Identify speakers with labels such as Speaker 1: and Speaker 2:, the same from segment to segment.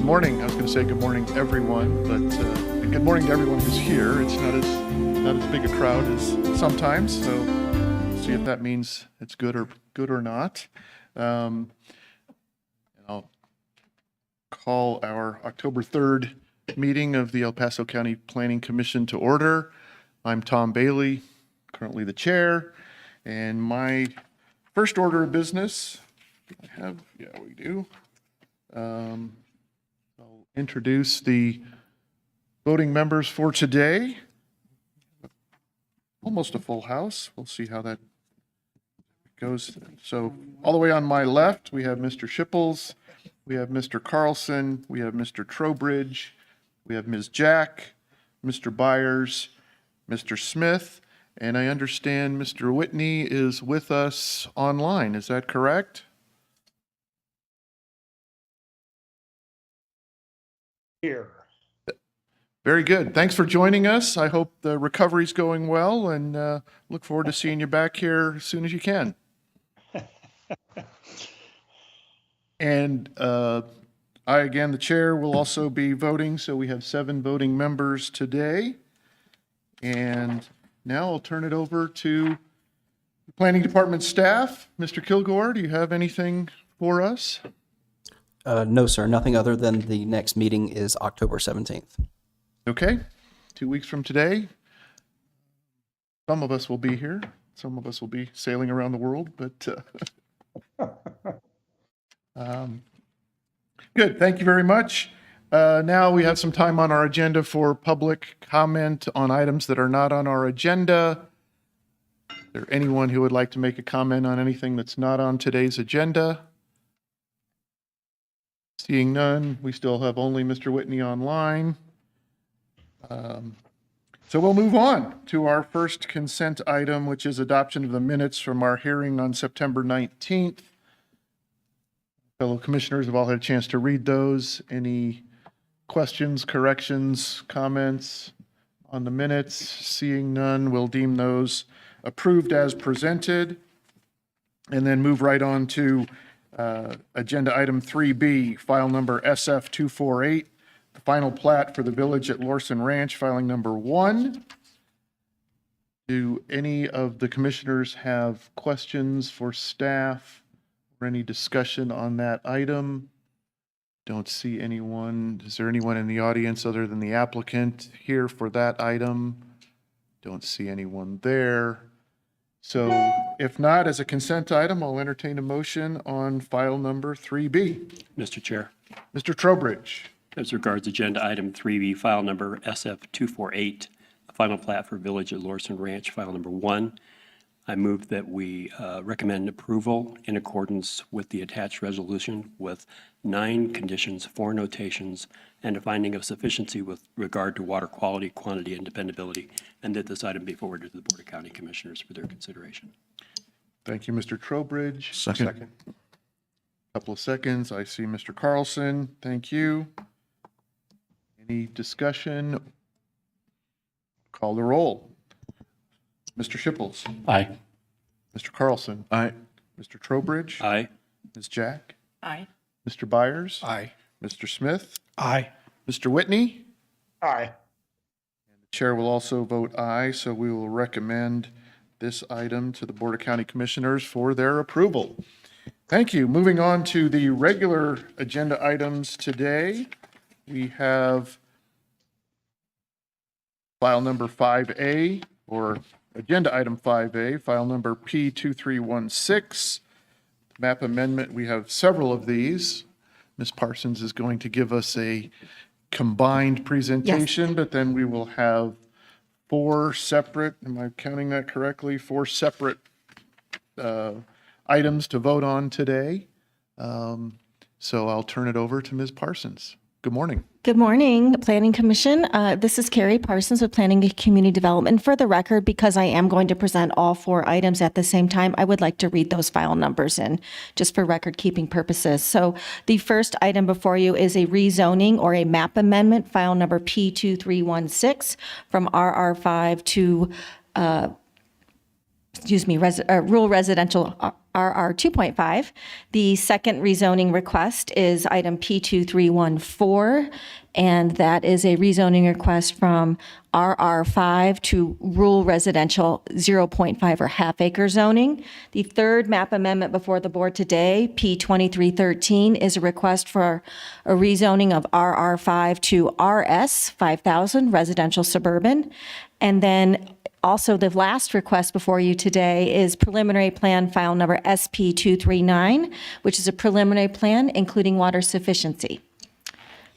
Speaker 1: morning. I was going to say good morning, everyone, but good morning to everyone who's here. It's not as big a crowd as sometimes, so see if that means it's good or not. And I'll call our October 3rd meeting of the El Paso County Planning Commission to order. I'm Tom Bailey, currently the chair, and my first order of business, we do. I'll introduce the voting members for today. Almost a full house. We'll see how that goes. So all the way on my left, we have Mr. Shipples, we have Mr. Carlson, we have Mr. Trowbridge, we have Ms. Jack, Mr. Byers, Mr. Smith, and I understand Mr. Whitney is with us online. Is that correct?
Speaker 2: Here.
Speaker 1: Very good. Thanks for joining us. I hope the recovery's going well and look forward to seeing you back here as soon as you can. And I, again, the chair, will also be voting, so we have 7 voting members today. And now I'll turn it over to the Planning Department staff. Mr. Kilgore, do you have anything for us?
Speaker 3: No, sir. Nothing other than the next meeting is October 17th.
Speaker 1: Okay, 2 weeks from today. Some of us will be here. Some of us will be sailing around the world, but good. Thank you very much. Now we have some time on our agenda for public comment on items that are not on our agenda. Is there anyone who would like to make a comment on anything that's not on today's agenda? Seeing none, we still have only Mr. Whitney online. So we'll move on to our first consent item, which is adoption of the minutes from our hearing on September 19th. Fellow commissioners have all had a chance to read those. Any questions, corrections, comments on the minutes? Seeing none, we'll deem those approved as presented. And then move right on to agenda item 3B, file number SF248, the final plat for the village at Lorson Ranch, filing number 1. Do any of the commissioners have questions for staff or any discussion on that item? Don't see anyone. Is there anyone in the audience other than the applicant here for that item? Don't see anyone there. So if not, as a consent item, I'll entertain a motion on file number 3B.
Speaker 4: Mr. Chair,
Speaker 1: Mr. Trowbridge.
Speaker 4: as regards agenda item 3B, file number SF248, the final plat for Village at Lorson Ranch, file number 1, I move that we recommend approval in accordance with the attached resolution with 9 conditions, 4 notations, and a finding of sufficiency with regard to water quality, quantity, and dependability, and that this item be forwarded to the Board of County Commissioners for their consideration.
Speaker 1: Thank you, Mr. Trowbridge.
Speaker 2: Second.
Speaker 1: Couple of seconds. I see Mr. Carlson. Thank you. Any discussion? Call the roll. Mr. Shipples.
Speaker 4: Aye.
Speaker 1: Mr. Carlson. Aye. Mr. Trowbridge.
Speaker 4: Aye.
Speaker 1: Ms. Jack.
Speaker 5: Aye.
Speaker 1: Mr. Byers.
Speaker 2: Aye.
Speaker 1: Mr. Smith.
Speaker 2: Aye.
Speaker 1: Mr. Whitney.
Speaker 2: Aye.
Speaker 1: The chair will also vote aye, so we will recommend this item to the Board of County Commissioners for their approval. Thank you. Moving on to the regular agenda items today, we have file number 5A, or agenda item 5A, file number P2316, map amendment. We have several of these. Ms. Parsons is going to give us a combined presentation, but then we will have 4 separate, am I counting that correctly? 4 separate items to vote on today. So I'll turn it over to Ms. Parsons. Good morning.
Speaker 5: Good morning, Planning Commission. This is Carrie Parsons with Planning and Community Development. For the record, because I am going to present all 4 items at the same time, I would like to read those file numbers in, just for record-keeping purposes. So the first item before you is a rezoning or a map amendment, file number P2316, from RR5 to rural residential RR 2.5. The second rezoning request is item P2314, and that is a rezoning request from RR 5 to rural residential 0.5 or half acre zoning. The third map amendment before the board today, P2313, is a request for a rezoning of RR 5 to RS 5000 residential suburban. And then also, the last request before you today is preliminary plan file number SP239, which is a preliminary plan including water sufficiency.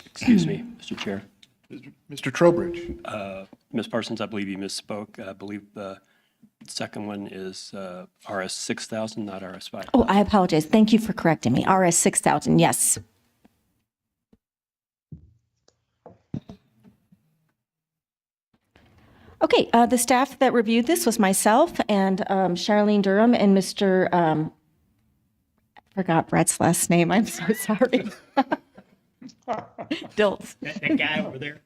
Speaker 4: Excuse me, Mr. Chair.
Speaker 1: Mr. Trowbridge.
Speaker 4: Ms. Parsons, I believe you misspoke. I believe the second one is RS 6000, not RS 5000.
Speaker 5: Oh, I apologize. Thank you for correcting me. RS 6000, yes. Okay, the staff that reviewed this was myself and Charlene Durham and Mr. Forgot Brett's last name. I'm so sorry. Diltz.
Speaker 4: That guy over there.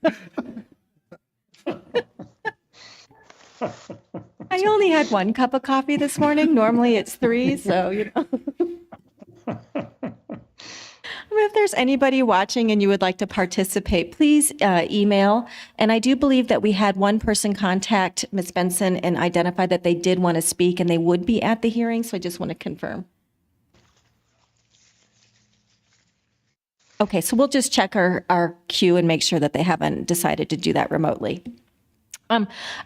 Speaker 5: I only had one cup of coffee this morning. Normally it's 3, so you know. If there's anybody watching and you would like to participate, please email. And I do believe that we had one person contact Ms. Benson and identify that they did want to speak and they would be at the hearing. So I just want to confirm. Okay, so we'll just check our queue and make sure that they haven't decided to do that remotely.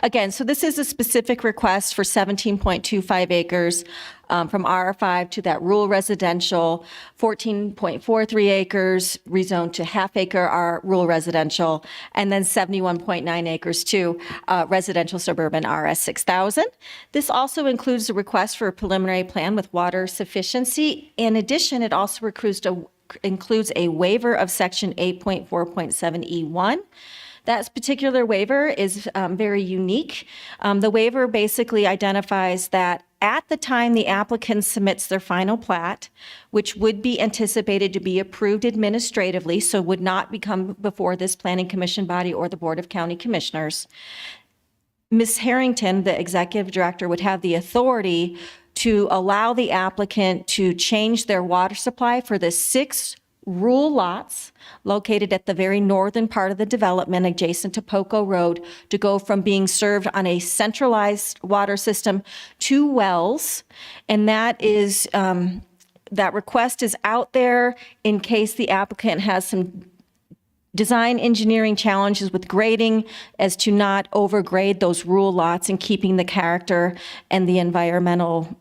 Speaker 5: Again, so this is a specific request for 17.25 acres from R5 to that rural residential, 14.43 acres rezoned to half acre rural residential, and then 71.9 acres to residential suburban RS 6000. This also includes a request for a preliminary plan with water sufficiency. In addition, it also includes a waiver of section 8.4.7E1. That particular waiver is very unique. The waiver basically identifies that at the time the applicant submits their final plat, which would be anticipated to be approved administratively, so would not become before this Planning Commission body or the Board of County Commissioners, Ms. Harrington, the executive director, would have the authority to allow the applicant to change their water supply for the 6 rural lots located at the very northern part of the development adjacent to Poco Road to go from being served on a centralized water system to wells. And that is, that request is out there in case the applicant has some design engineering challenges with grading as to not overgrade those rural lots and keeping the character and the environmental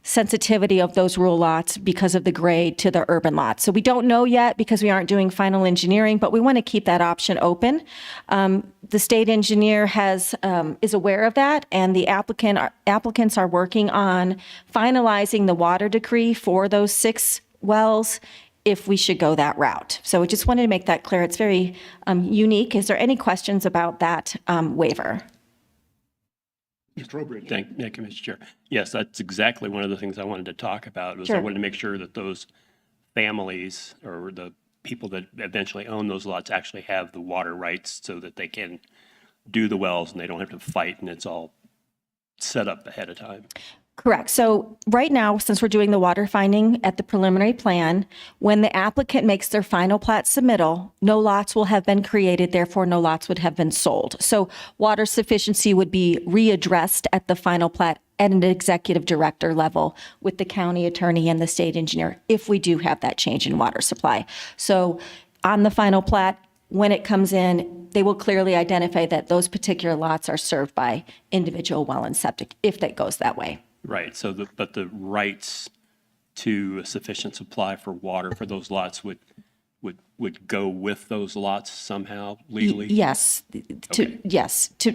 Speaker 5: sensitivity of those rural lots because of the grade to the urban lots. So we don't know yet because we aren't doing final engineering, but we want to keep that option open. The state engineer is aware of that, and the applicants are working on finalizing the water decree for those 6 wells if we should go that route. So we just wanted to make that clear. It's very unique. Is there any questions about that waiver?
Speaker 1: Mr. Trowbridge.
Speaker 4: Thank you, Mr. Chair. Yes, that's exactly one of the things I wanted to talk about. Was I
Speaker 5: Sure.
Speaker 4: wanted to make sure that those families or the people that eventually own those lots actually have the water rights so that they can do the wells and they don't have to fight and it's all set up ahead of time.
Speaker 5: Correct. So right now, since we're doing the water finding at the preliminary plan, when the applicant makes their final plat submittal, no lots will have been created, therefore no lots would have been sold. So water sufficiency would be readdressed at the final plat at an executive director level with the county attorney and the state engineer if we do have that change in water supply. So on the final plat, when it comes in, they will clearly identify that those particular lots are served by individual well and septic if that goes that way.
Speaker 4: Right. So, but the rights to a sufficient supply for water for those lots would go with those lots somehow legally?
Speaker 5: Yes,
Speaker 4: Okay.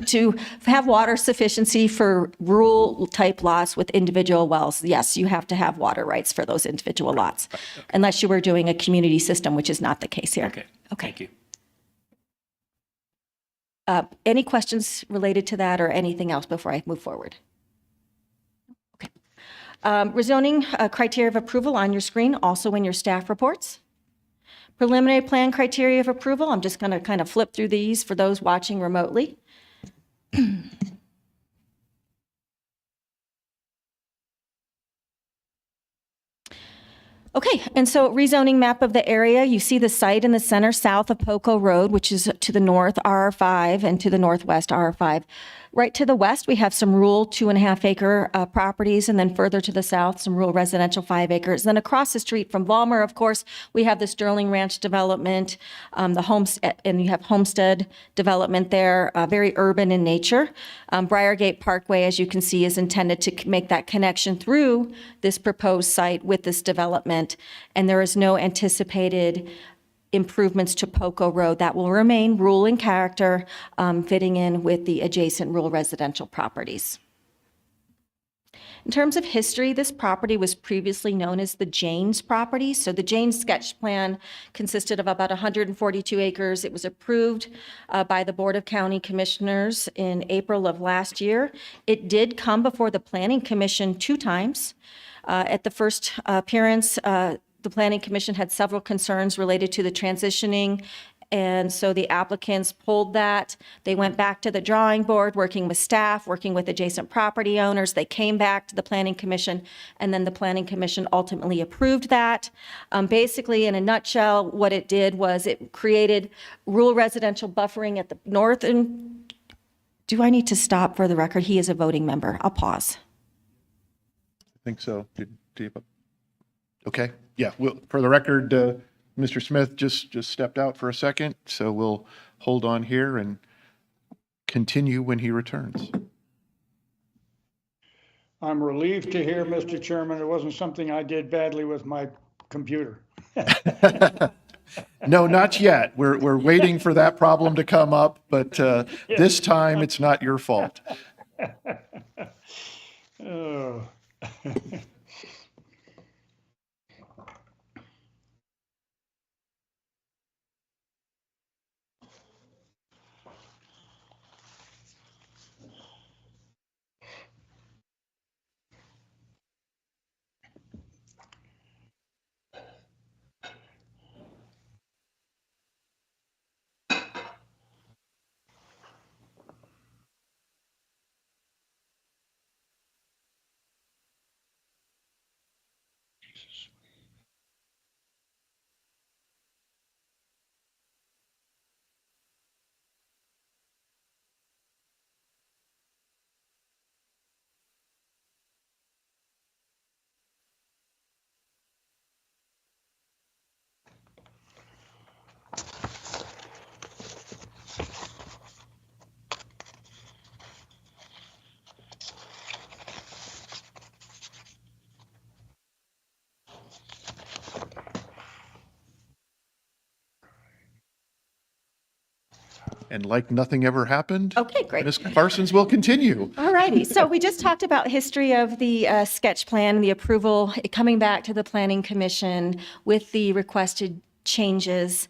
Speaker 5: to have water sufficiency for rural type lots with individual wells, yes, you have to have water rights for those individual lots, unless you were doing a community system, which is not the case here.
Speaker 4: Okay. Thank you.
Speaker 5: Any questions related to that or anything else before I move forward? Okay. Rezoning criteria of approval on your screen, also in your staff reports. Preliminary plan criteria of approval, I'm just going to kind of flip through these for those watching remotely. Okay, and so rezoning map of the area, you see the site in the center south of Poco Road, which is to the north RR5 and to the northwest RR5. Right to the west, we have some rural 2.5 acre properties, and then further to the south, some rural residential 5 acres. Then across the street from Vollmer, of course, we have the Sterling Ranch development, the homestead, and you have Homestead development there, very urban in nature. Briargate Parkway, as you can see, is intended to make that connection through this proposed site with this development, and there is no anticipated improvements to Poco Road. That will remain rural in character, fitting in with the adjacent rural residential properties. In terms of history, this property was previously known as the Janes property. So the Janes sketch plan consisted of about 142 acres. It was approved by the Board of County Commissioners in April of last year. It did come before the Planning Commission 2 times. At the first appearance, the Planning Commission had several concerns related to the transitioning, and so the applicants pulled that. They went back to the drawing board, working with staff, working with adjacent property owners. They came back to the Planning Commission, and then the Planning Commission ultimately approved that. Basically, in a nutshell, what it did was it created rural residential buffering at the north. And do I need to stop for the record? He is a voting member. I'll pause.
Speaker 1: I think so. Do you have okay, yeah, well, for the record, Mr. Smith just stepped out for a second, so we'll hold on here and continue when he returns.
Speaker 2: I'm relieved to hear, Mr. Chairman, it wasn't something I did badly with my computer.
Speaker 1: No, not yet. We're waiting for that problem to come up, but this time it's not your fault.
Speaker 2: Oh.
Speaker 1: And like nothing ever happened.
Speaker 5: Okay, great.
Speaker 1: Ms. Parsons will continue.
Speaker 5: All righty. So we just talked about history of the sketch plan, the approval, it coming back to the Planning Commission with the requested changes,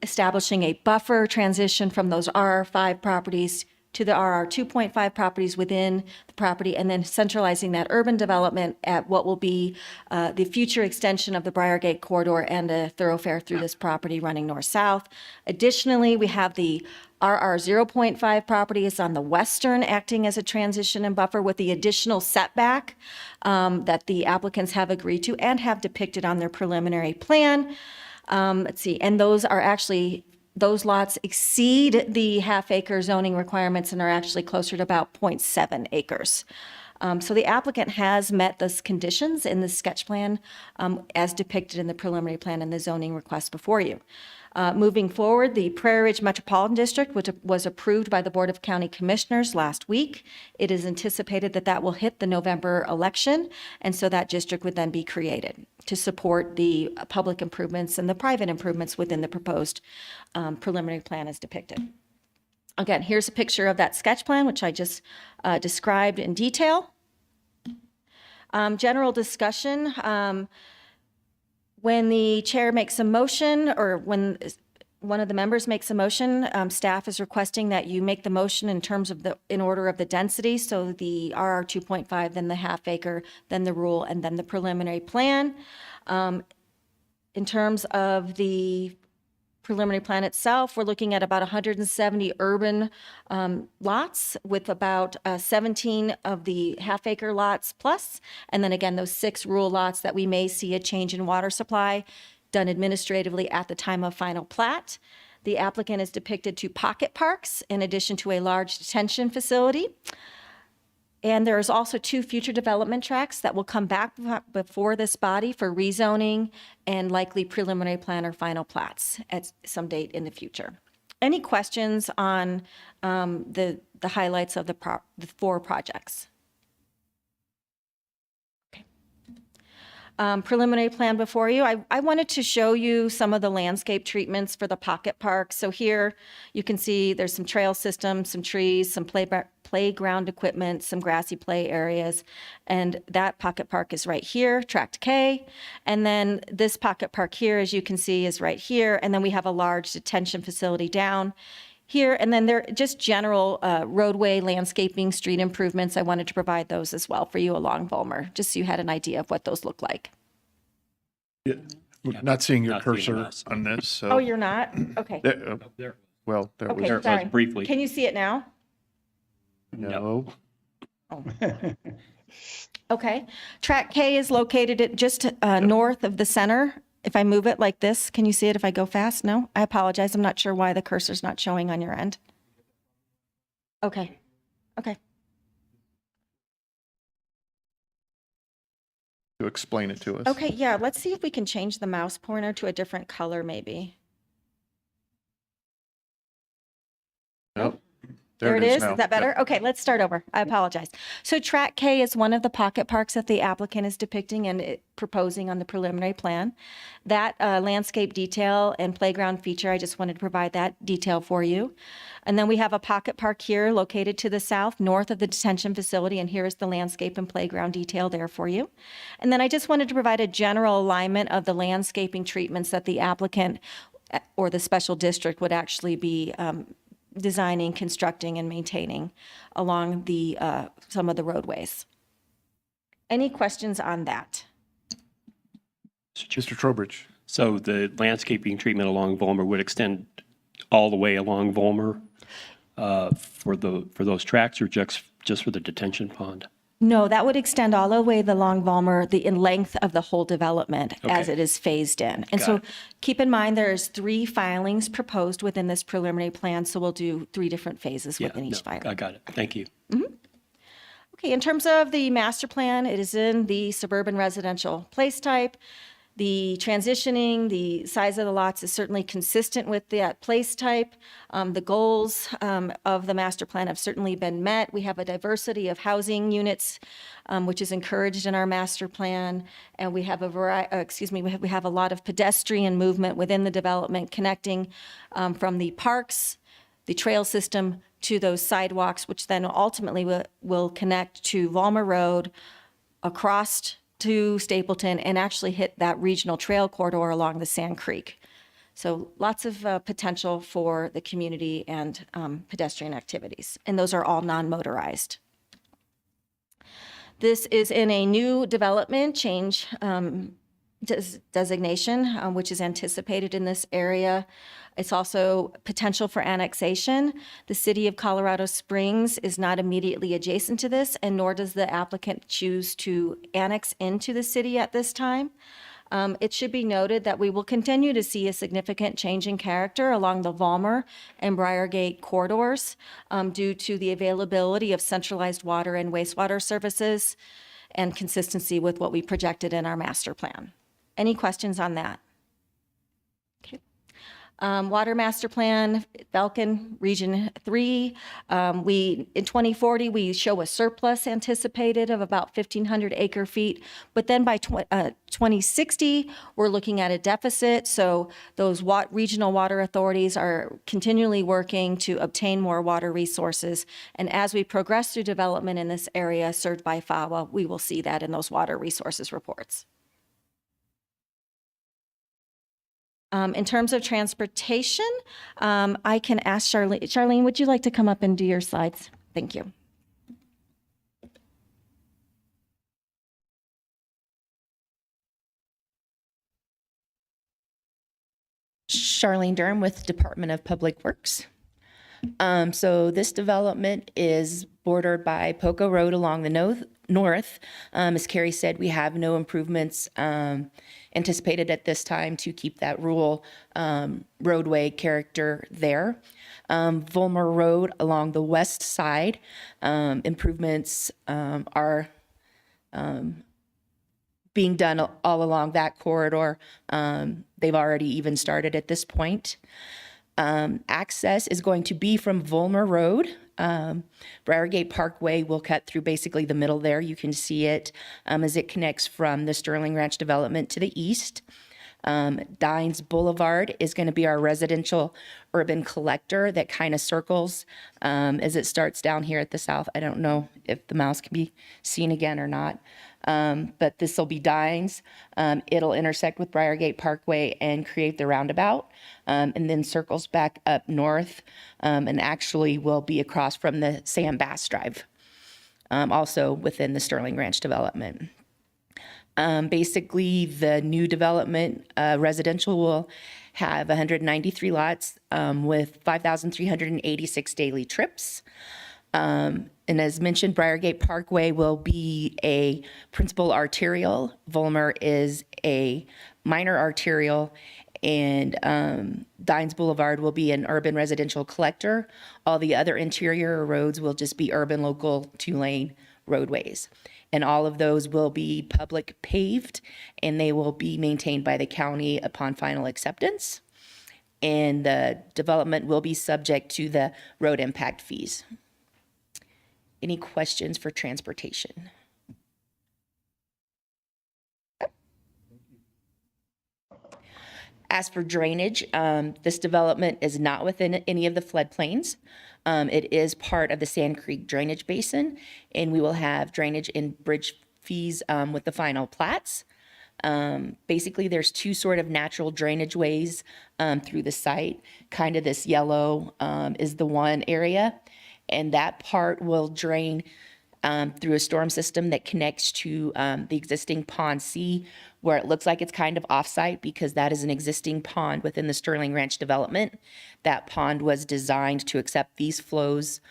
Speaker 5: establishing a buffer transition from those RR5 properties to the RR 2.5 properties within the property, and then centralizing that urban development at what will be the future extension of the Briargate corridor and a thoroughfare through this property running north-south. Additionally, we have the RR 0.5 property is on the western, acting as a transition and buffer with the additional setback that the applicants have agreed to and have depicted on their preliminary plan. Let's see, and those are actually, those lots exceed the half-acre zoning requirements and are actually closer to about 0.7 acres. So the applicant has met those conditions in the sketch plan as depicted in the preliminary plan and the zoning request before you. Moving forward, the Prairie Ridge Metropolitan District, which was approved by the Board of County Commissioners last week. It is anticipated that that will hit the November election, and so that district would then be created to support the public improvements and the private improvements within the proposed preliminary plan as depicted. Again, here's a picture of that sketch plan, which I just described in detail. General discussion. When the chair makes a motion, or when one of the members makes a motion, staff is requesting that you make the motion in terms of in order of the density. So the RR 2.5, then the half acre, then the rural, and then the preliminary plan. In terms of the preliminary plan itself, we're looking at about 170 urban lots with about 17 of the half-acre lots plus, and then again, those 6 rural lots that we may see a change in water supply done administratively at the time of final plat. The applicant is depicted 2 pocket parks in addition to a large detention facility. And there's also 2 future development tracks that will come back before this body for rezoning and likely preliminary plan or final plats at some date in the future. Any questions on the highlights of the 4 projects? Preliminary plan before you. I wanted to show you some of the landscape treatments for the pocket park. So here you can see there's some trail systems, some trees, some playground equipment, some grassy play areas. And that pocket park is right here, Tract K. And then this pocket park here, as you can see, is right here. And then we have a large detention facility down here. And then there just general roadway landscaping, street improvements. I wanted to provide those as well for you along Volmer, just so you had an idea of what those look like.
Speaker 1: Yeah, we're not seeing your
Speaker 4: Not seeing
Speaker 1: cursor
Speaker 4: us.
Speaker 1: on this, so.
Speaker 5: Oh, you're not? Okay.
Speaker 1: Well, there
Speaker 5: Okay,
Speaker 1: was,
Speaker 4: There it was
Speaker 5: sorry.
Speaker 4: briefly.
Speaker 5: Can you see it now?
Speaker 1: no.
Speaker 5: Okay. Track K is located at just north of the center. If I move it like this, can you see it if I go fast? No? I apologize. I'm not sure why the cursor's not showing on your end. Okay. Okay.
Speaker 1: To explain it to us.
Speaker 5: Okay, yeah, let's see if we can change the mouse pointer to a different color maybe.
Speaker 1: Nope.
Speaker 5: There it is.
Speaker 1: now.
Speaker 5: Is that better? Okay, let's start over. I apologize. So Track K is one of the pocket parks that the applicant is depicting and proposing on the preliminary plan. That landscape detail and playground feature, I just wanted to provide that detail for you. And then we have a pocket park here located to the south, north of the detention facility, and here is the landscape and playground detail there for you. And then I just wanted to provide a general alignment of the landscaping treatments that the applicant or the special district would actually be designing, constructing, and maintaining along the some of the roadways. Any questions on that?
Speaker 1: Mr. Trowbridge.
Speaker 4: So the landscaping treatment along Volmer would extend all the way along Volmer for those tracks, or just for the detention pond?
Speaker 5: No, that would extend all the way along Volmer, in length of the whole development as
Speaker 4: Okay.
Speaker 5: it is phased in. And
Speaker 4: Got
Speaker 5: so
Speaker 4: it.
Speaker 5: keep in mind, there's 3 filings proposed within this preliminary plan, so we'll do 3 different phases
Speaker 4: Yeah,
Speaker 5: within each
Speaker 4: no,
Speaker 5: filing.
Speaker 4: I got it. Thank you.
Speaker 5: Okay, in terms of the master plan, it is in the suburban residential place type. The transitioning, the size of the lots is certainly consistent with that place type. The goals of the master plan have certainly been met. We have a diversity of housing units, which is encouraged in our master plan, and we have we have a lot of pedestrian movement within the development, connecting from the parks, the trail system, to those sidewalks, which then ultimately will connect to Volmer Road, across to Stapleton, and actually hit that regional trail corridor along the Sand Creek. So lots of potential for the community and pedestrian activities, and those are all non-motorized. This is in a new development change designation, which is anticipated in this area. It's also potential for annexation. The city of Colorado Springs is not immediately adjacent to this, and nor does the applicant choose to annex into the city at this time. It should be noted that we will continue to see a significant change in character along the Volmer and Briargate corridors due to the availability of centralized water and wastewater services and consistency with what we projected in our master plan. Any questions on that? Okay. Water Master Plan, Falcon Region 3. In 2040, we show a surplus anticipated of about 1,500 acre feet, but then by 2060, we're looking at a deficit. So those regional water authorities are continually working to obtain more water resources. And as we progress through development in this area served by FAWA, we will see that in those water resources reports. In terms of transportation, I can ask Charlene. Charlene, would you like to come up and do your slides? Thank you.
Speaker 6: Charlene Durham with Department of Public Works. So this development is bordered by Poco Road along the north. As Carrie said, we have no improvements anticipated at this time to keep that rural roadway character there. Volmer Road along the west side, improvements are being done all along that corridor. They've already even started at this point. Access is going to be from Volmer Road. Briargate Parkway will cut through basically the middle there. You can see it as it connects from the Sterling Ranch development to the east. Dines Boulevard is going to be our residential urban collector that kind of circles as it starts down here at the south. I don't know if the mouse can be seen again or not. But this will be Dines. It'll intersect with Briargate Parkway and create the roundabout, and then circles back up north, and actually will be across from the Sam Bass Drive, also within the Sterling Ranch development. Basically, the new development residential will have 193 lots with 5,386 daily trips. And as mentioned, Briargate Parkway will be a principal arterial. Volmer is a minor arterial, and Dines Boulevard will be an urban residential collector. All the other interior roads will just be urban local 2-lane roadways. And all of those will be public paved, and they will be maintained by the county upon final acceptance. And the development will be subject to the road impact fees. Any questions for transportation? As for drainage, this development is not within any of the floodplains. It is part of the Sand Creek Drainage Basin, and we will have drainage and bridge fees with the final plats. Basically, there's two sort of natural drainage ways through the site. Kind of this yellow is the one area, and that part will drain through a storm system that connects to the existing Pond C, where it looks like it's kind of off-site because that is an existing pond within the Sterling Ranch development. That pond was designed to accept these flows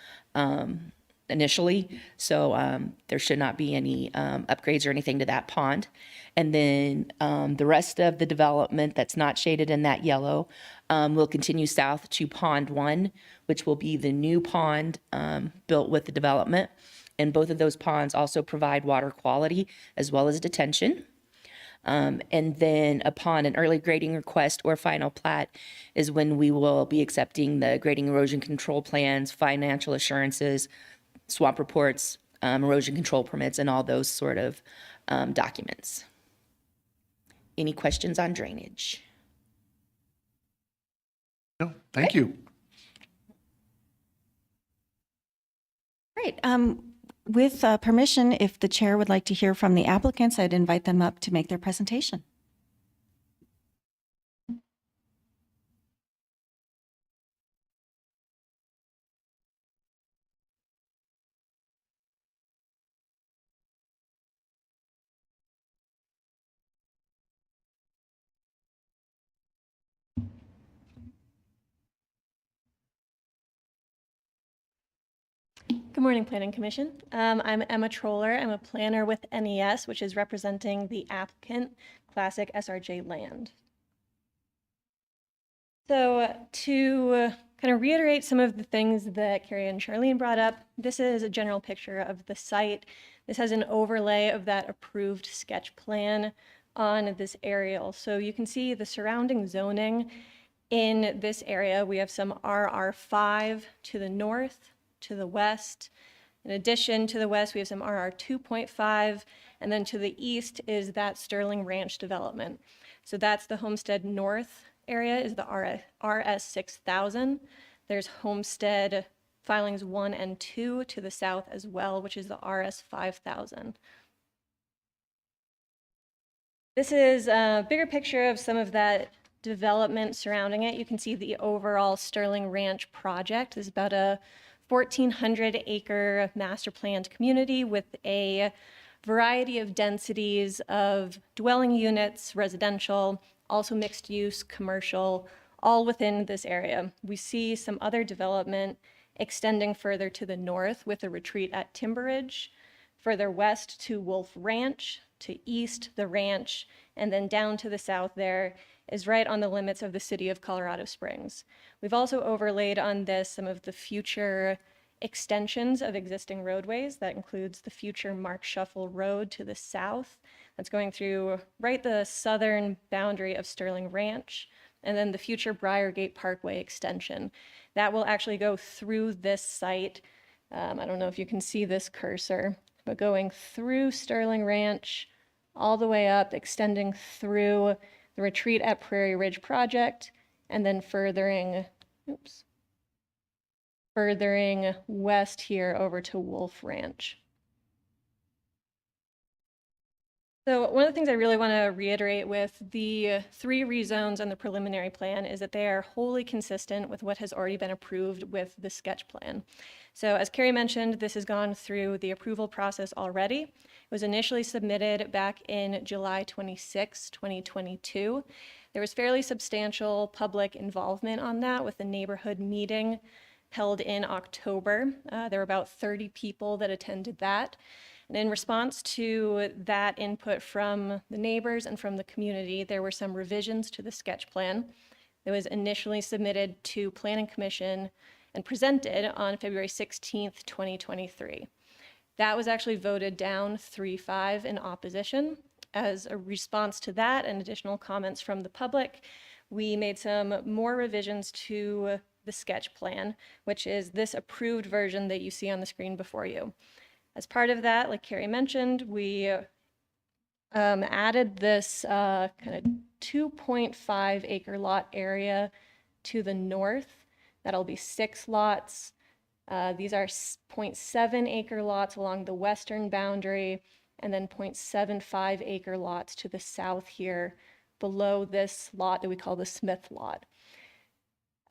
Speaker 6: initially, so there should not be any upgrades or anything to that pond. And then the rest of the development that's not shaded in that yellow will continue south to Pond 1, which will be the new pond built with the development. And both of those ponds also provide water quality as well as detention. And then upon an early grading request or final plat is when we will be accepting the grading erosion control plans, financial assurances, swamp reports, erosion control permits, and all those sort of documents. Any questions on drainage?
Speaker 1: No, thank you.
Speaker 5: Great. With permission, if the chair would like to hear from the applicants, I'd invite them up to make their presentation.
Speaker 7: Good morning, Planning Commission. I'm Emma Troller. I'm a planner with NES, which is representing the applicant, Classic SRJ Land. So to kind of reiterate some of the things that Carrie and Charlene brought up, this is a general picture of the site. This has an overlay of that approved sketch plan on this aerial. So you can see the surrounding zoning in this area. We have some RR5 to the north, to the west. In addition, to the west, we have some RR 2.5, and then to the east is that Sterling Ranch development. So that's the Homestead North area, is the RS 6000. There's Homestead filings 1 and 2 to the south as well, which is the RS 5000. This is a bigger picture of some of that development surrounding it. You can see the overall Sterling Ranch project is about a 1,400-acre master planned community with a variety of densities of dwelling units, residential, also mixed use, commercial, all within this area. We see some other development extending further to the north with a retreat at Timber Ridge, further west to Wolf Ranch, to east the ranch, and then down to the south there is right on the limits of the city of Colorado Springs. We've also overlaid on this some of the future extensions of existing roadways. That includes the future Mark Shuffle Road to the south. That's going through right the southern boundary of Sterling Ranch, and then the future Briargate Parkway extension. That will actually go through this site. I don't know if you can see this cursor, but going through Sterling Ranch, all the way up, extending through the retreat at Prairie Ridge project, and then furthering west here over to Wolf Ranch. So one of the things I really want to reiterate with the 3 rezones and the preliminary plan is that they are wholly consistent with what has already been approved with the sketch plan. So as Carrie mentioned, this has gone through the approval process already. It was initially submitted back in July 26, 2022. There was fairly substantial public involvement on that with the neighborhood meeting held in October. There were about 30 people that attended that. And in response to that input from the neighbors and from the community, there were some revisions to the sketch plan that was initially submitted to Planning Commission and presented on February 16th, 2023. That was actually voted down 3-5 in opposition. As a response to that and additional comments from the public, we made some more revisions to the sketch plan, which is this approved version that you see on the screen before you. As part of that, like Carrie mentioned, we added this kind of 2.5 acre lot area to the north. That'll be 6 lots. These are 0.7 acre lots along the western boundary, and then 0.75 acre lots to the south here below this lot that we call the Smith lot.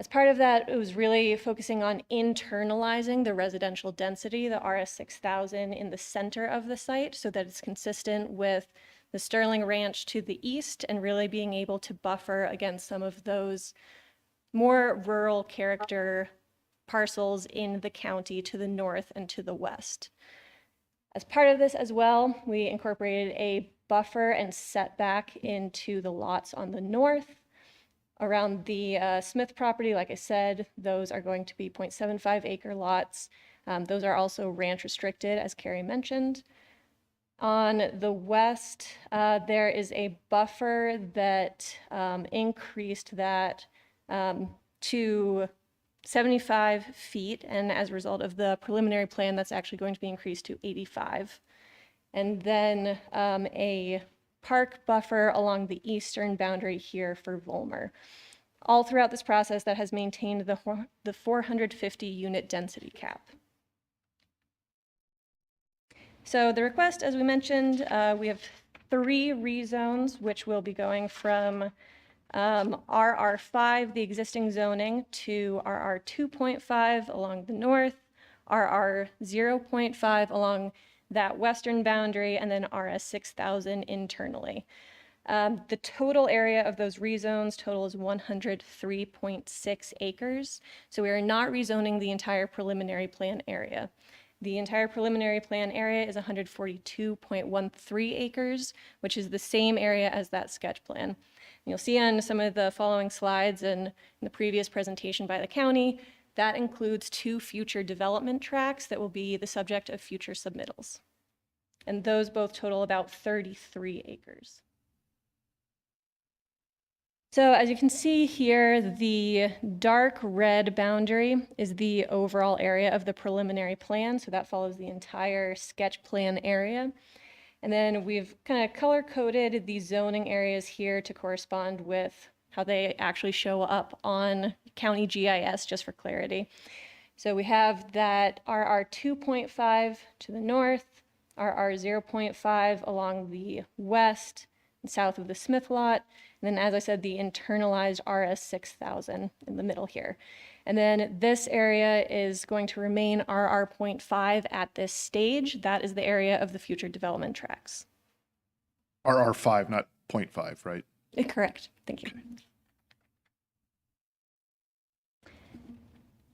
Speaker 7: As part of that, it was really focusing on internalizing the residential density, the RS6000, in the center of the site so that it's consistent with the Sterling Ranch to the east and really being able to buffer against some of those more rural character parcels in the county to the north and to the west. As part of this as well, we incorporated a buffer and setback into the lots on the north. Around the Smith property, like I said, those are going to be 0.75 acre lots. Those are also ranch restricted, as Carrie mentioned. On the west, there is a buffer that increased that to 75 feet, and as a result of the preliminary plan, that's actually going to be increased to 85. And then a park buffer along the eastern boundary here for Volmer. All throughout this process, that has maintained the 450 unit density cap. So the request, as we mentioned, we have 3 rezones, which will be going from RR5, the existing zoning, to RR 2.5 along the north, RR 0.5 along that western boundary, and then RS 6000 internally. The total area of those rezones total is 103.6 acres. So we are not rezoning the entire preliminary plan area. The entire preliminary plan area is 142.13 acres, which is the same area as that sketch plan. And you'll see on some of the following slides and in the previous presentation by the county, that includes 2 future development tracts that will be the subject of future submittals. And those both total about 33 acres. So as you can see here, the dark red boundary is the overall area of the preliminary plan. So that follows the entire sketch plan area. And then we've kind of color coded the zoning areas here to correspond with how they actually show up on county GIS, just for clarity. So we have that RR 2.5 to the north, RR 0.5 along the west and south of the Smith lot. And then, as I said, the internalized RS 6000 in the middle here. And then this area is going to remain RR 0.5 at this stage. That is the area of the future development tracts.
Speaker 1: RR5, not 0.5, right?
Speaker 7: Correct. Thank you.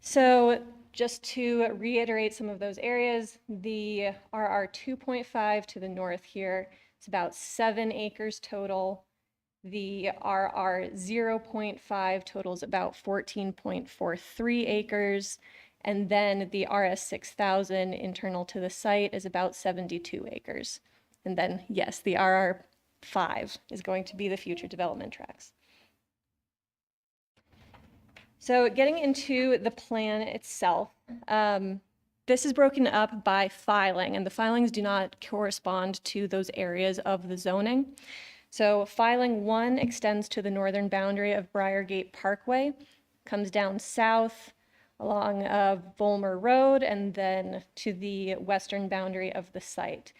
Speaker 7: So just to reiterate some of those areas, the RR 2.5 to the north here, it's about 7 acres total. The RR 0.5 totals about 14.43 acres. And then the RS 6000 internal to the site is about 72 acres. And then, yes, the RR 5 is going to be the future development tracks. So getting into the plan itself, this is broken up by filing, and the filings do not correspond to those areas of the zoning. So filing 1 extends to the northern boundary of Briargate Parkway, comes down south along Volmer Road, and then to the western boundary of the site.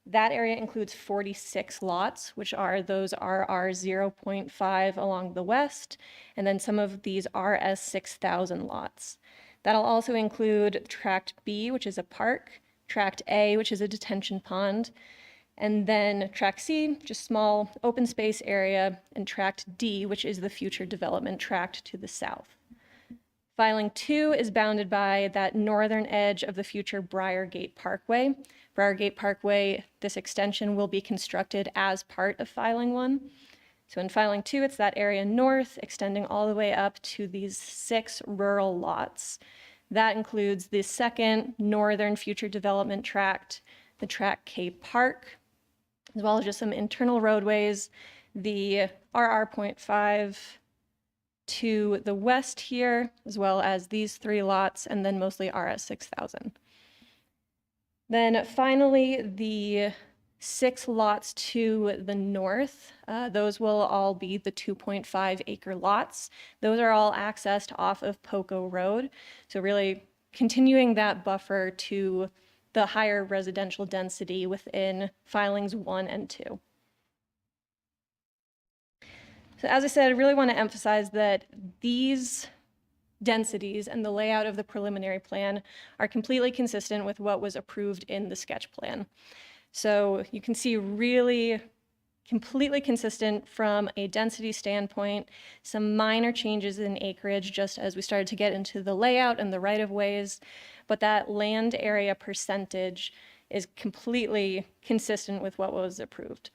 Speaker 7: That area includes 46 lots, which are those RR 0.5 along the west, and then some of these RS 6000 lots. That'll also include Tract B, which is a park, Tract A, which is a detention pond, and then Tract C, just small open space area, and Tract D, which is the future development tract to the south. Filing 2 is bounded by that northern edge of the future Briargate Parkway. Briargate Parkway, this extension will be constructed as part of filing 1. So in filing 2, it's that area north, extending all the way up to these 6 rural lots. That includes the second northern future development tract, the Tract K Park, as well as just some internal roadways, the RR.5 to the west here, as well as these 3 lots, and then mostly RS 6000. Then finally, the 6 lots to the north, those will all be the 2.5 acre lots. Those are all accessed off of Poco Road. So really continuing that buffer to the higher residential density within filings 1 and 2. So as I said, I really want to emphasize that these densities and the layout of the preliminary plan are completely consistent with what was approved in the sketch plan. So you can see really completely consistent from a density standpoint, some minor changes in acreage just as we started to get into the layout and the right-of-ways, but that land area percentage is completely consistent with what was approved.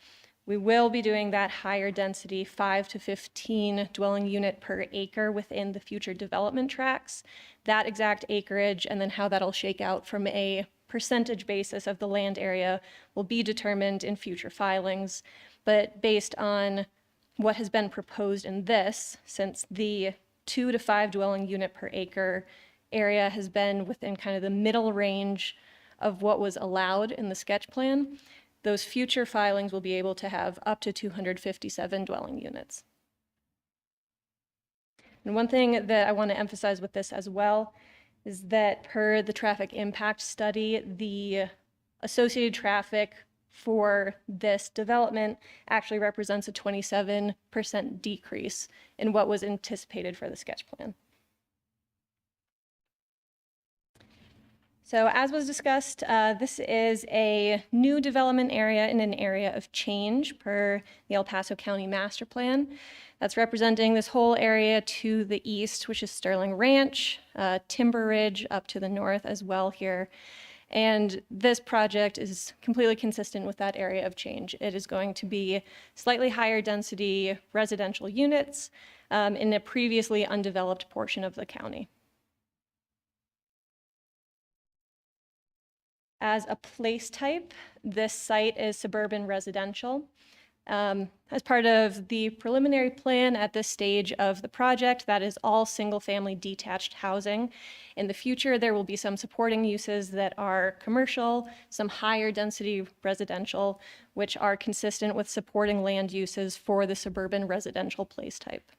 Speaker 7: We will be doing that higher density 5 to 15 dwelling unit per acre within the future development tracts. That exact acreage and then how that'll shake out from a percentage basis of the land area will be determined in future filings. But based on what has been proposed in this, since the 2 to 5 dwelling unit per acre area has been within kind of the middle range of what was allowed in the sketch plan, those future filings will be able to have up to 257 dwelling units. And one thing that I want to emphasize with this as well is that per the traffic impact study, the associated traffic for this development actually represents a 27% decrease in what was anticipated for the sketch plan. So as was discussed, this is a new development area in an area of change per the El Paso County Master Plan. That's representing this whole area to the east, which is Sterling Ranch, Timber Ridge up to the north as well here. And this project is completely consistent with that area of change. It is going to be slightly higher density residential units in a previously undeveloped portion of the county. As a place type, this site is suburban residential. As part of the preliminary plan at this stage of the project, that is all single-family detached housing. In the future, there will be some supporting uses that are commercial, some higher density residential, which are consistent with supporting land uses for the suburban residential place type.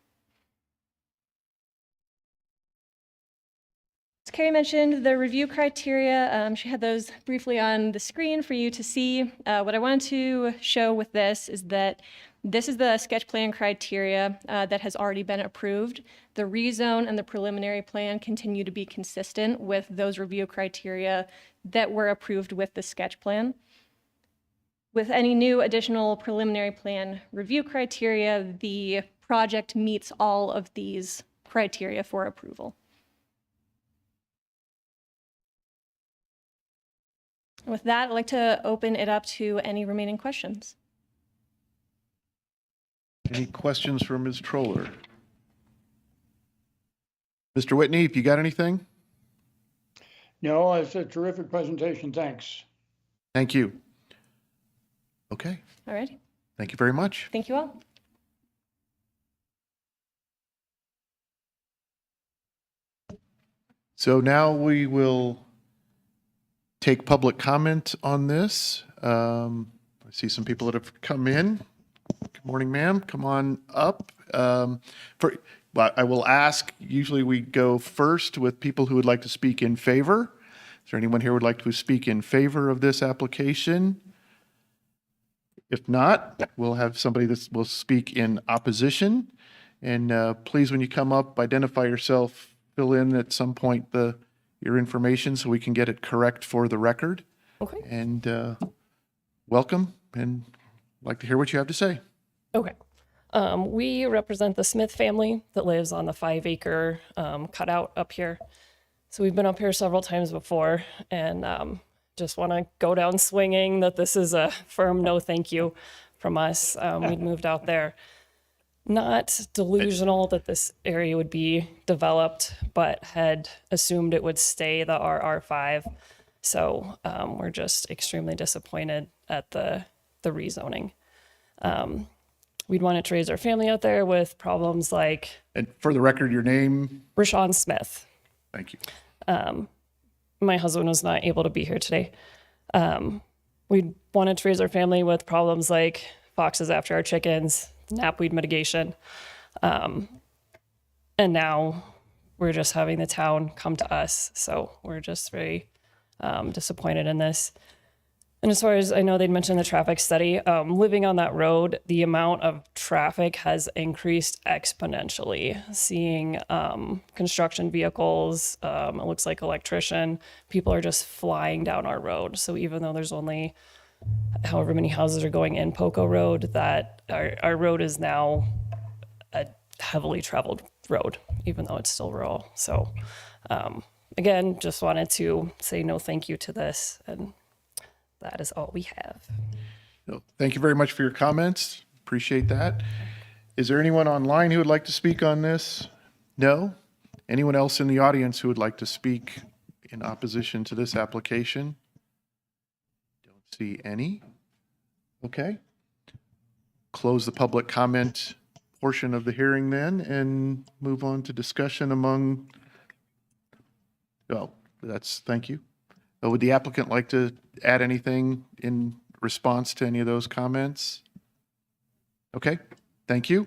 Speaker 7: As Carrie mentioned, the review criteria, she had those briefly on the screen for you to see. What I wanted to show with this is that this is the sketch plan criteria that has already been approved. The rezone and the preliminary plan continue to be consistent with those review criteria that were approved with the sketch plan. With any new additional preliminary plan review criteria, the project meets all of these criteria for approval. With that, I'd like to open it up to any remaining questions.
Speaker 1: Any questions for Ms. Troller? Mr. Whitney, if you got anything?
Speaker 2: No, it's a terrific presentation. Thanks.
Speaker 1: Thank you. Okay,
Speaker 7: All right.
Speaker 1: thank you very much.
Speaker 7: Thank you all.
Speaker 1: So now we will take public comment on this. I see some people that have come in. Good morning, ma'am. Come on up. Well, I will ask, usually we go first with people who would like to speak in favor. Is there anyone here who would like to speak in favor of this application? If not, we'll have somebody that will speak in opposition. And please, when you come up, identify yourself, fill in at some point your information so we can get it correct for the record.
Speaker 8: Okay.
Speaker 1: And welcome, and I'd like to hear what you have to say.
Speaker 8: Okay. We represent the Smith family that lives on the 5-acre cutout up here. So we've been up here several times before, and just want to go down swinging that this is a firm no thank you from us. We'd moved out there. Not delusional that this area would be developed, but had assumed it would stay the RR5. So we're just extremely disappointed at the rezoning. We'd wanted to raise our family out there with problems like
Speaker 1: And for the record, your name?
Speaker 8: Rashawn Smith.
Speaker 1: Thank you.
Speaker 8: My husband was not able to be here today. We wanted to raise our family with problems like foxes after our chickens, knapweed mitigation. And now we're just having the town come to us. So we're just very disappointed in this. And as far as I know, they'd mentioned the traffic study. Living on that road, the amount of traffic has increased exponentially. Seeing construction vehicles, it looks like electrician, people are just flying down our road. So even though there's only however many houses are going in Poco Road, that our road is now a heavily traveled road, even though it's still rural. So again, just wanted to say no thank you to this, and that is all we have.
Speaker 1: No, thank you very much for your comments. Appreciate that. Is there anyone online who would like to speak on this? No? Anyone else in the audience who would like to speak in opposition to this application? Don't see any. Okay. Close the public comment portion of the hearing then and move on to discussion among, thank you. Would the applicant like to add anything in response to any of those comments? Okay, thank you.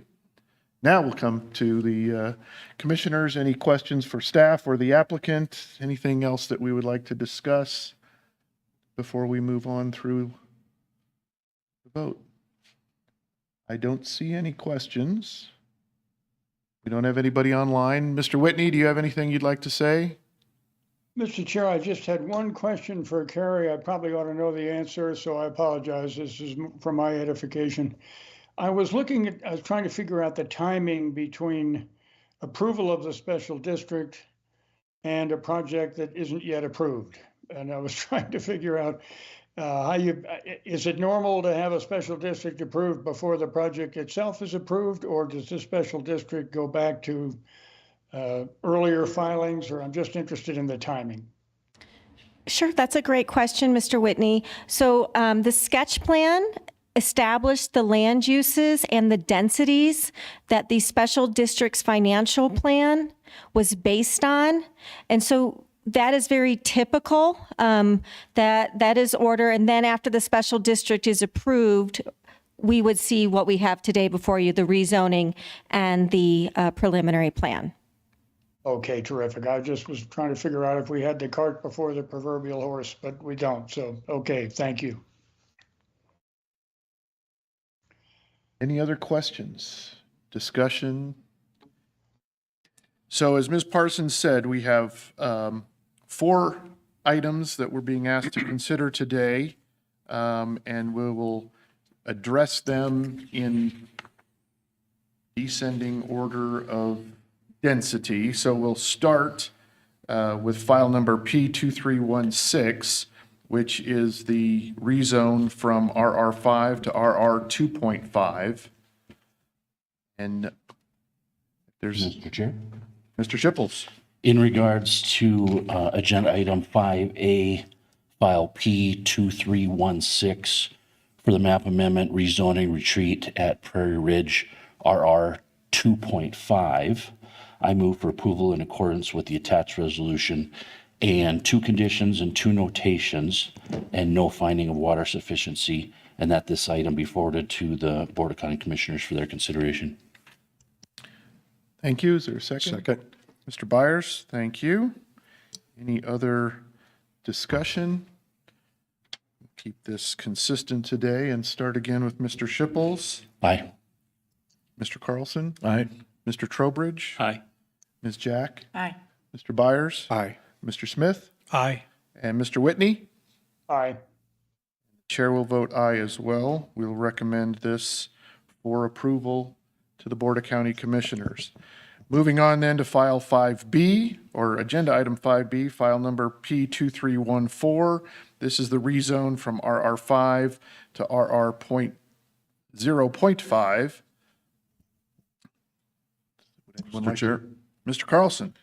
Speaker 1: Now we'll come to the commissioners. Any questions for staff or the applicant? Anything else that we would like to discuss before we move on through the vote? I don't see any questions. We don't have anybody online. Mr. Whitney, do you have anything you'd like to say?
Speaker 2: Mr. Chair, I just had one question for Carrie. I probably ought to know the answer, so I apologize. This is for my edification. I was trying to figure out the timing between approval of the special district and a project that isn't yet approved. And I was trying to figure out is it normal to have a special district approved before the project itself is approved, or does the special district go back to earlier filings, or I'm just interested in the timing?
Speaker 5: Sure, that's a great question, Mr. Whitney. So the sketch plan established the land uses and the densities that the special district's financial plan was based on. And so that is very typical, that is order. And then after the special district is approved, we would see what we have today before you, the rezoning and the preliminary plan.
Speaker 2: Okay, terrific. I just was trying to figure out if we had the cart before the proverbial horse, but we don't. So, okay, thank you.
Speaker 1: Any other questions, discussion? So as Ms. Parsons said, we have 4 items that we're being asked to consider today, and we will address them in descending order of density. So we'll start with file number P2316, which is the rezone from RR5 to RR 2.5. And there's
Speaker 9: Mr. Chair?
Speaker 1: Mr. Shipples.
Speaker 9: In regards to agenda item 5A, file P2316 for the map amendment rezoning retreat at Prairie Ridge RR 2.5, I move for approval in accordance with the attached resolution and 2 conditions and 2 notations and no finding of water sufficiency, and that this item be forwarded to the Board of County Commissioners for their consideration.
Speaker 1: Thank you. Is there a second? Second. Mr. Byers, thank you. Any other discussion? Keep this consistent today and start again with Mr. Shipples,
Speaker 9: Aye.
Speaker 1: Mr. Carlson. Aye. Mr. Trowbridge.
Speaker 4: Aye.
Speaker 1: Ms. Jack.
Speaker 10: Aye.
Speaker 1: Mr. Byers.
Speaker 11: Aye.
Speaker 1: Mr. Smith.
Speaker 11: Aye.
Speaker 1: And Mr. Whitney.
Speaker 2: Aye.
Speaker 1: Chair will vote aye as well. We'll recommend this for approval to the Board of County Commissioners. Moving on then to file 5B, or agenda item 5B, file number P2314. This is the rezone from RR5 to RR.0.5.
Speaker 11: Mr. Chair.
Speaker 1: Mr. Carlson.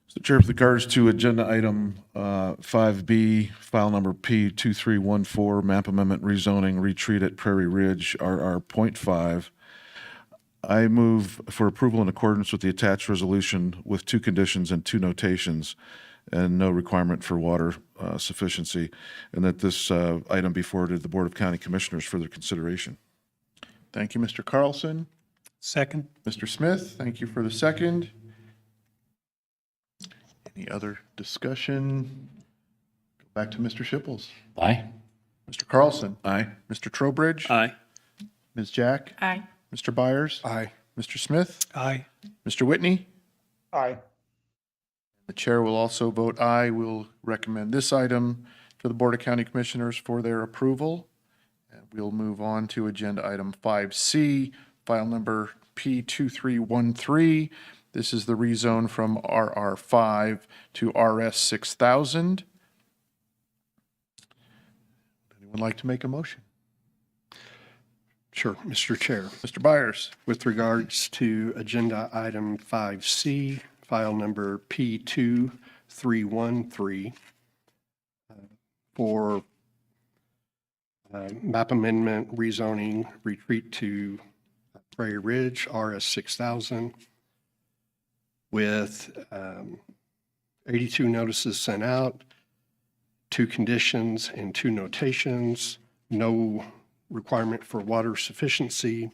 Speaker 11: Mr. Chair, with regards to agenda item 5B, file number P2314, map amendment rezoning retreat at Prairie Ridge, RR.5, I move for approval in accordance with the attached resolution with 2 conditions and 2 notations and no requirement for water sufficiency, and that this item be forwarded to the Board of County Commissioners for their consideration.
Speaker 1: Thank you, Mr. Carlson.
Speaker 11: Second.
Speaker 1: Mr. Smith, thank you for the second. Any other discussion? Go back to Mr. Shipples.
Speaker 9: Aye.
Speaker 1: Mr. Carlson.
Speaker 11: Aye.
Speaker 1: Mr. Trowbridge.
Speaker 4: Aye.
Speaker 1: Ms. Jack.
Speaker 10: Aye.
Speaker 1: Mr. Byers.
Speaker 11: Aye.
Speaker 1: Mr. Smith.
Speaker 11: Aye.
Speaker 1: Mr. Whitney.
Speaker 2: Aye.
Speaker 1: The chair will also vote aye. We'll recommend this item to the Board of County Commissioners for their approval. And we'll move on to agenda item 5C, file number P2313. This is the rezone from RR5 to RS 6000. Anyone like to make a motion?
Speaker 12: Sure, Mr. Chair.
Speaker 1: Mr. Byers.
Speaker 12: With regards to agenda item 5C, file number P2313, for map amendment rezoning retreat to Prairie Ridge, RS 6000, with 82 notices sent out, 2 conditions and 2 notations, no requirement for water sufficiency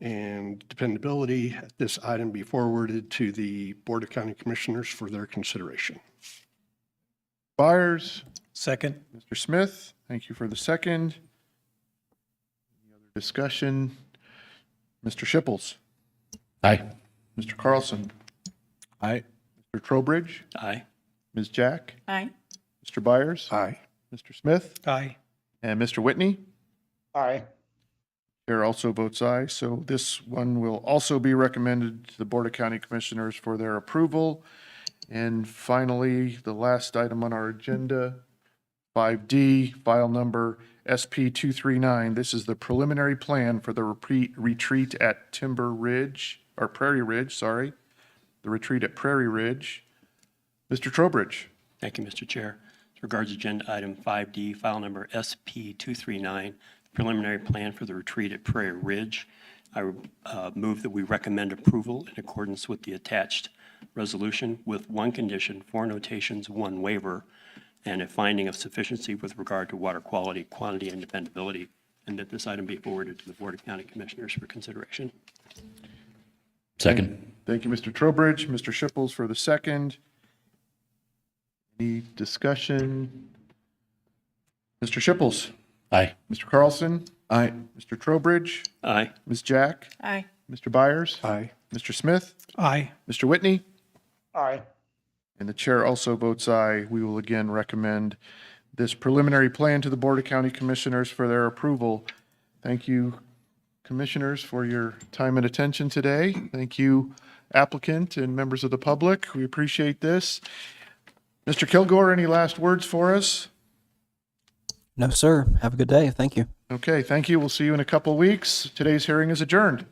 Speaker 12: and dependability. This item be forwarded to the Board of County Commissioners for their consideration.
Speaker 1: Byers.
Speaker 11: Second.
Speaker 1: Mr. Smith, thank you for the second. Any other discussion? Mr. Shipples.
Speaker 9: Aye.
Speaker 1: Mr. Carlson.
Speaker 11: Aye.
Speaker 1: Mr. Trowbridge.
Speaker 4: Aye.
Speaker 1: Ms. Jack.
Speaker 10: Aye.
Speaker 1: Mr. Byers.
Speaker 12: Aye.
Speaker 1: Mr. Smith.
Speaker 11: Aye.
Speaker 1: And Mr. Whitney.
Speaker 2: Aye.
Speaker 1: Chair also votes aye, so this one will also be recommended to the Board of County Commissioners for their approval. And finally, the last item on our agenda, 5D, file number SP239. This is the preliminary plan for the retreat at Prairie Ridge, sorry. The retreat at Prairie Ridge. Mr. Trowbridge.
Speaker 4: Thank you, Mr. Chair. As regards agenda item 5D, file number SP239, preliminary plan for the retreat at Prairie Ridge, I move that we recommend approval in accordance with the attached resolution with 1 condition, 4 notations, 1 waiver, and a finding of sufficiency with regard to water quality, quantity, and dependability, and that this item be forwarded to the Board of County Commissioners for consideration.
Speaker 9: Second.
Speaker 1: Thank you, Mr. Trowbridge. Mr. Shipples for the second. Any discussion? Mr. Shipples.
Speaker 9: Aye.
Speaker 1: Mr. Carlson.
Speaker 11: Aye.
Speaker 1: Mr. Trowbridge.
Speaker 4: Aye.
Speaker 1: Ms. Jack.
Speaker 10: Aye.
Speaker 1: Mr. Byers.
Speaker 12: Aye.
Speaker 1: Mr. Smith.
Speaker 11: Aye.
Speaker 1: Mr. Whitney.
Speaker 2: Aye.
Speaker 1: And the chair also votes aye. We will again recommend this preliminary plan to the Board of County Commissioners for their approval. Thank you, commissioners, for your time and attention today. Thank you, applicant and members of the public. We appreciate this. Mr. Kilgore, any last words for us?
Speaker 3: No, sir. Have a good day. Thank you.
Speaker 1: Okay, thank you. We'll see you in a couple weeks. Today's hearing is adjourned.